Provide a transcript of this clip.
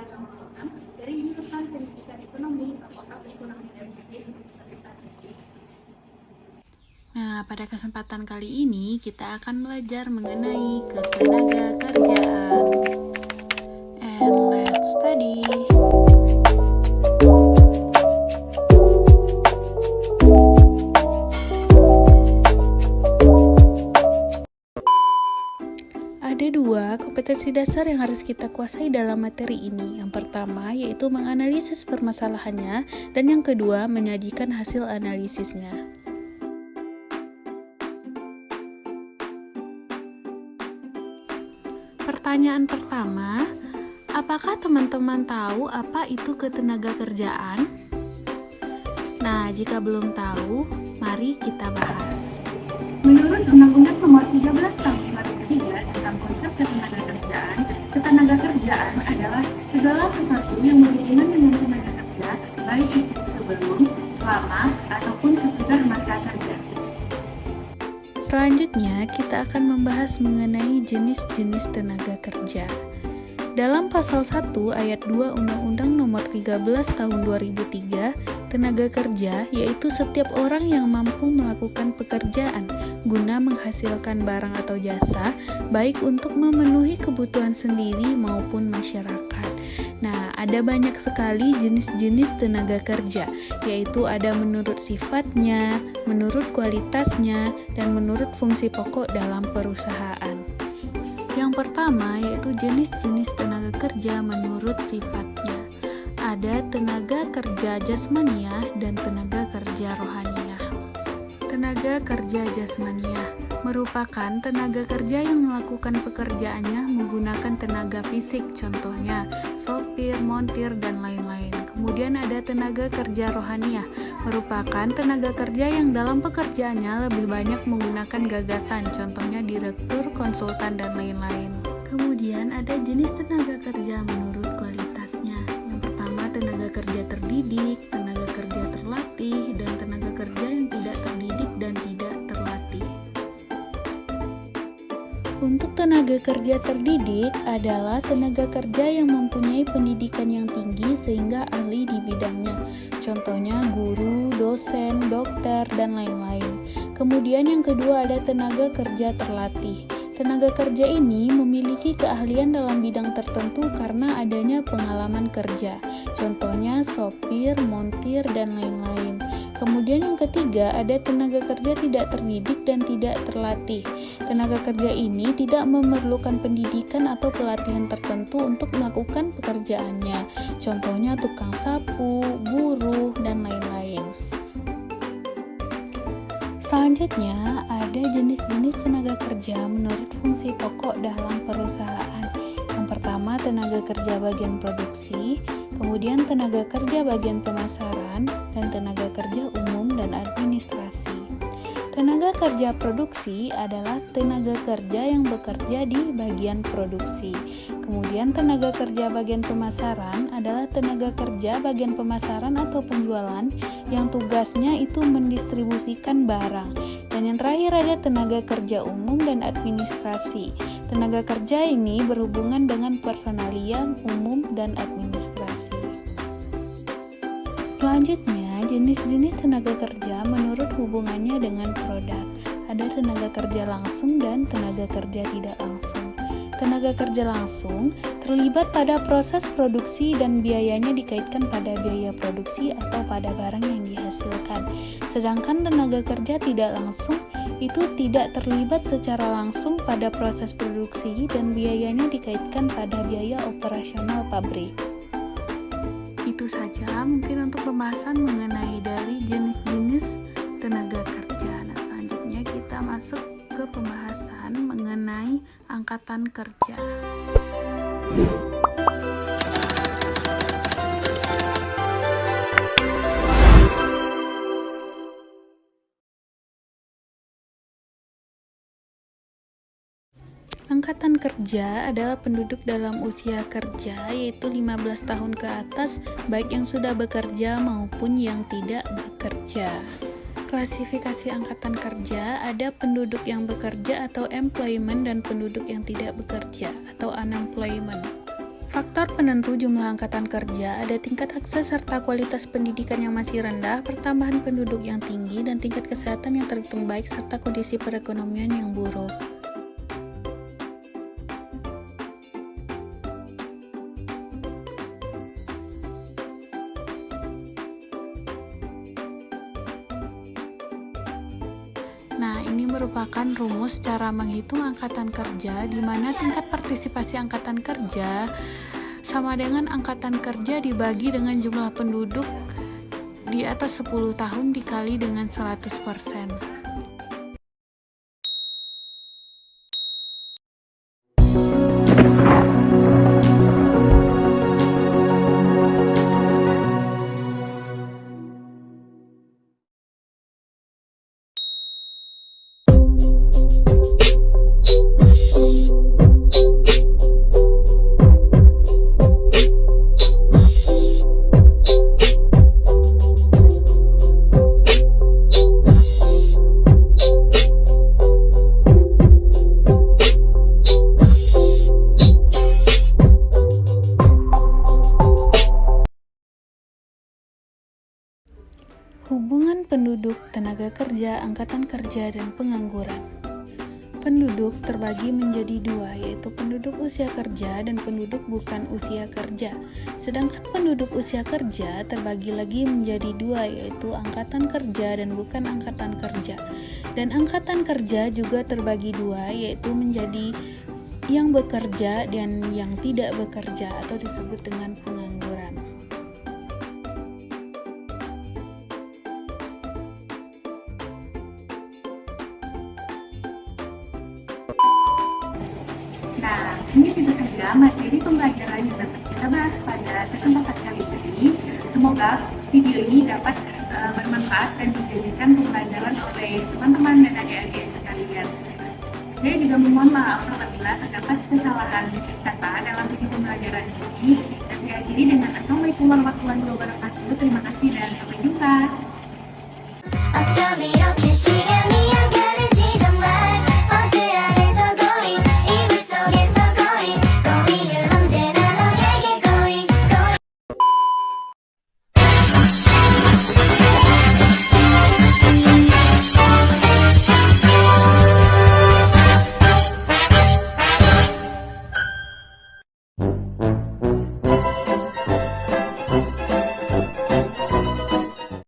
Gampang dari jurusan Pendidikan Ekonomi Fakultas Ekonomi dan Bisnis Universitas. Nah, pada kesempatan kali ini kita akan belajar mengenai ketenaga kerjaan. And let's study. Ada dua kompetensi dasar yang harus kita kuasai dalam materi ini. Yang pertama yaitu menganalisis permasalahannya, dan yang kedua menyajikan hasil analisisnya. Pertanyaan pertama, apakah teman-teman tahu apa itu ketenaga kerjaan? Nah, jika belum tahu, mari kita bahas. Menurut Undang-Undang Nomor 13 Tahun 2003 tentang konsep ketenaga kerjaan adalah segala sesuatu yang berhubungan dengan tenaga kerja, baik itu sebelum, selama, ataupun sesudah masa kerja. Selanjutnya, kita akan membahas mengenai jenis-jenis tenaga kerja. Dalam pasal 1 ayat 2 Undang-Undang Nomor 13 Tahun 2003, tenaga kerja yaitu setiap orang yang mampu melakukan pekerjaan guna menghasilkan barang atau jasa, baik untuk memenuhi kebutuhan sendiri maupun masyarakat. Nah, ada banyak sekali jenis-jenis tenaga kerja, yaitu ada menurut sifatnya, menurut kualitasnya, dan menurut fungsi pokok dalam perusahaan. Yang pertama yaitu jenis-jenis tenaga kerja menurut sifatnya. Ada tenaga kerja jasmaniah dan tenaga kerja rohaniah. Tenaga kerja jasmaniah merupakan tenaga kerja yang melakukan pekerjaannya menggunakan tenaga fisik, contohnya sopir, montir, dan lain-lain. Kemudian ada tenaga kerja rohaniah, merupakan tenaga kerja yang dalam pekerjaannya lebih banyak menggunakan gagasan, contohnya direktur, konsultan, dan lain-lain. Kemudian ada jenis tenaga kerja menurut kualitasnya. Yang pertama tenaga kerja terdidik, tenaga kerja terlatih, dan tenaga kerja yang tidak terdidik dan tidak terlatih. Untuk tenaga kerja terdidik adalah tenaga kerja yang mempunyai pendidikan yang tinggi sehingga ahli di bidangnya. Contohnya guru, dosen, dokter, dan lain-lain. Kemudian yang kedua ada tenaga kerja terlatih. Tenaga kerja ini memiliki keahlian dalam bidang tertentu karena adanya pengalaman kerja. Contohnya sopir, montir, dan lain-lain. Kemudian yang ketiga ada tenaga kerja tidak terdidik dan tidak terlatih. Tenaga kerja ini tidak memerlukan pendidikan atau pelatihan tertentu untuk melakukan pekerjaannya. Contohnya tukang sapu, buruh, dan lain-lain. Selanjutnya, ada jenis-jenis tenaga kerja menurut fungsi pokok dalam perusahaan. Yang pertama, tenaga kerja bagian produksi, kemudian tenaga kerja bagian pemasaran, dan tenaga kerja umum dan administrasi. Tenaga kerja produksi adalah tenaga kerja yang bekerja di bagian produksi. Kemudian tenaga kerja bagian pemasaran adalah tenaga kerja bagian pemasaran atau penjualan yang tugasnya itu mendistribusikan barang. Dan yang terakhir ada tenaga kerja umum dan administrasi. Tenaga kerja ini berhubungan dengan personalia, umum, dan administrasi. Selanjutnya, jenis-jenis tenaga kerja menurut hubungannya dengan produk. Ada tenaga kerja langsung dan tenaga kerja tidak langsung. Tenaga kerja langsung terlibat pada proses produksi dan biayanya dikaitkan pada biaya produksi atau pada barang yang dihasilkan. Sedangkan tenaga kerja tidak langsung itu tidak terlibat secara langsung pada proses produksi dan biayanya dikaitkan pada biaya operasional pabrik. Itu saja mungkin untuk pembahasan mengenai dari jenis-jenis tenaga kerja. Nah, selanjutnya kita masuk ke pembahasan mengenai angkatan kerja. Angkatan kerja adalah penduduk dalam usia kerja, yaitu 15 tahun ke atas, baik yang sudah bekerja maupun yang tidak bekerja. Klasifikasi angkatan kerja ada penduduk yang bekerja atau employment dan penduduk yang tidak bekerja atau unemployment. Faktor penentu jumlah angkatan kerja ada tingkat akses serta kualitas pendidikan yang masih rendah, pertambahan penduduk yang tinggi, dan tingkat kesehatan yang terhitung baik serta kondisi perekonomian yang buruk. Nah, ini merupakan rumus cara menghitung angkatan kerja di mana tingkat partisipasi angkatan kerja sama dengan angkatan kerja dibagi dengan jumlah penduduk di atas 10 tahun dikali dengan 100%. Hubungan penduduk, tenaga kerja, angkatan kerja, dan pengangguran. Penduduk terbagi menjadi dua, yaitu penduduk usia kerja dan penduduk bukan usia kerja. Sedangkan penduduk usia kerja terbagi lagi menjadi dua, yaitu angkatan kerja dan bukan angkatan kerja. Dan angkatan kerja juga terbagi dua, yaitu menjadi yang bekerja dan yang tidak bekerja atau disebut dengan pengangguran. Nah, ini tentu saja materi pembelajaran yang dapat kita bahas pada kesempatan kali ini. Semoga video ini dapat bermanfaat dan dijadikan pembelajaran oleh teman-teman dan adik-adik sekalian. Saya juga memohon maaf apabila terdapat kesalahan kata dalam video pembelajaran ini. Dan saya akhiri dengan Assalamualaikum warahmatullahi wabarakatuh. Terima kasih dan